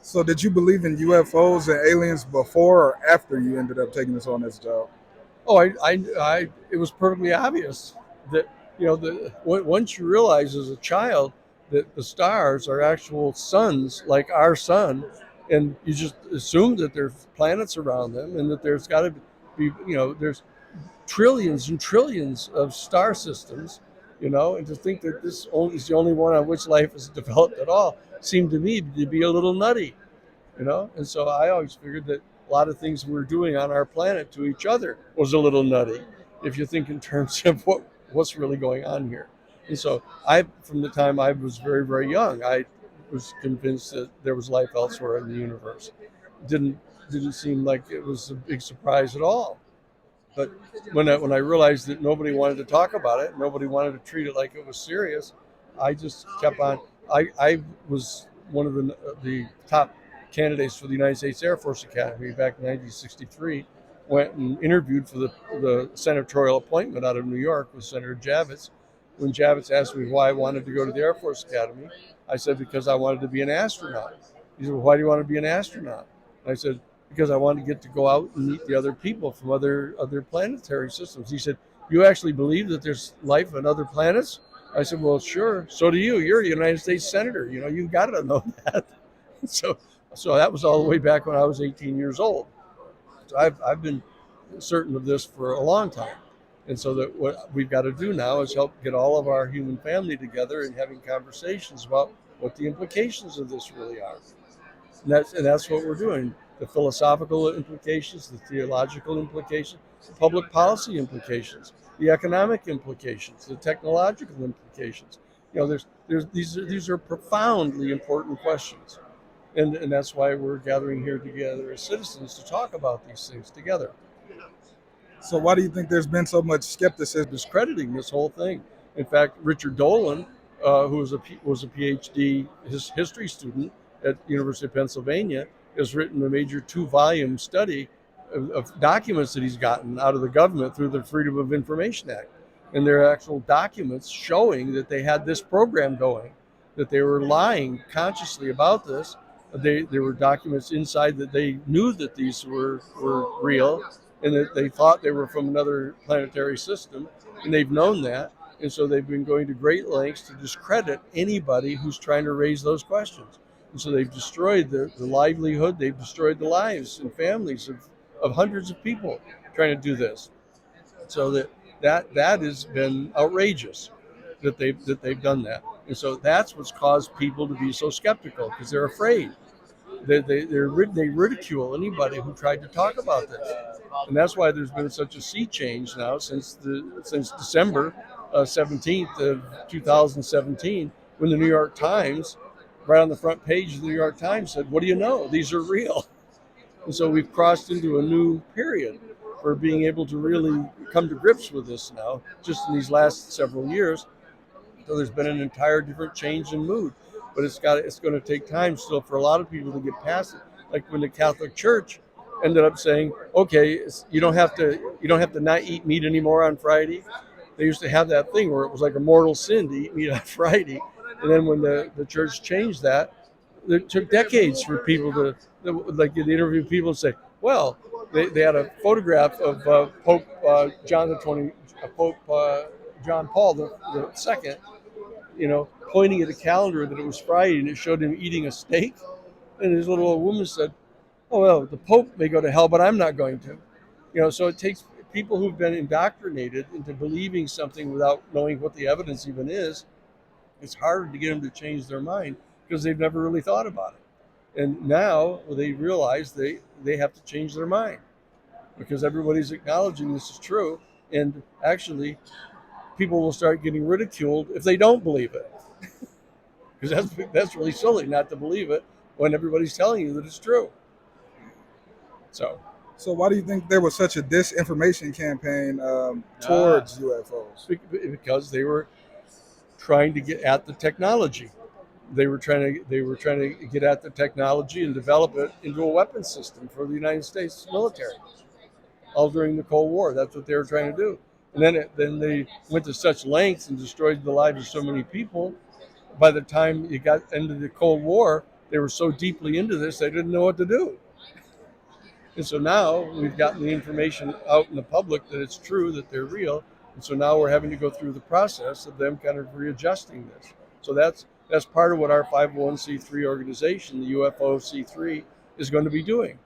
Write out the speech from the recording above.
So did you believe in UFOs and aliens before or after you ended up taking this on this job? Oh, it was perfectly obvious that once you realize as a child that the stars are actual suns like our sun, and you just assume that there's planets around them, and that there's got to be there's trillions and trillions of star systems, and to think that this only is the only one on which life is developed at all seemed to me to be a little nutty. And so I always figured that a lot of things we were doing on our planet to each other was a little nutty, if you think in terms of what's really going on here. And so from the time I was very, very young, I was convinced that there was life elsewhere in the universe. Didn't didn't seem like it was a big surprise at all. But when I realized that nobody wanted to talk about it, nobody wanted to treat it like it was serious, I just kept on. I was one of the top candidates for the United States Air Force Academy back in 1963. Went and interviewed for the senatorial appointment out of New York with Senator Javits. When Javits asked me why I wanted to go to the Air Force Academy, I said because I wanted to be an astronaut. He said, well, why do you want to be an astronaut? And I said, because I wanted to get to go out and meet the other people from other planetary systems. He said, "You actually believe that there's life on other planets?" I said, "Well, sure. So do you. You're a United States senator. You've got to know that." so, so that was all the way back when I was 18 years old. So I've been certain of this for a long time. And so that what we've got to do now is help get all of our human family together and having conversations about what the implications of this really are. And that's what we're doing. The philosophical implications, the theological implications, the public policy implications, the economic implications, the technological implications. There's these are profoundly important questions, and that's why we're gathering here together as citizens to talk about these things together, So why do you think there's been so much skepticism? discrediting this whole thing. In fact, Richard Dolan, who was a PhD history student at University of Pennsylvania, has written a major 2-volume study of documents that he's gotten out of the government through the Freedom of Information Act. And there are actual documents showing that they had this program going, that they were lying consciously about this. There were documents inside that they knew that these were real, and that they thought they were from another planetary system, and they've known that. And so they've been going to great lengths to discredit anybody who's trying to raise those questions. And so they've destroyed the livelihood, they've destroyed the lives and families of hundreds of people trying to do this. So that has been outrageous that they've done that. And so that's what's caused people to be so skeptical because they're afraid. They ridicule anybody who tried to talk about this, and that's why there's been such a sea change now since December 17th of 2017, when the New York Times, right on the front page of the New York Times, said, "What do you know? These are real." And so we've crossed into a new period for being able to really come to grips with this now, just in these last several years. So there's been an entire different change in mood, but it's going to take time still for a lot of people to get past it. Like when the Catholic Church ended up saying, "Okay, you don't have to not eat meat anymore on Friday." They used to have that thing where it was like a mortal sin to eat meat on Friday, and then when the church changed that, it took decades for people like the interview people and say, "Well, they had a photograph of Pope John the 20, Pope John Paul the second, pointing at a calendar that it was Friday, and it showed him eating a steak. And this little old woman said, "Oh well, the Pope may go to hell, but I'm not going to." So it takes people who've been indoctrinated into believing something without knowing what the evidence even is. It's harder to get them to change their mind because they've never really thought about it. And now they realize they have to change their mind because everybody's acknowledging this is true. And actually, people will start getting ridiculed if they don't believe it, because that's really silly not to believe it when everybody's telling you that it's true. So, So why do you think there was such a disinformation campaign ah, towards UFOs? because they were trying to get at the technology. They were trying to get at the technology and develop it into a weapon system for the United States military. All during the Cold War, that's what they were trying to do. And then they went to such lengths and destroyed the lives of so many people. By the time you got into the Cold War, they were so deeply into this they didn't know what to do. And so now we've gotten the information out in the public that it's true, that they're real. And so now we're having to go through the process of them kind of readjusting this. So that's part of what our 501c3 organization, the UFOC3, is going to be doing.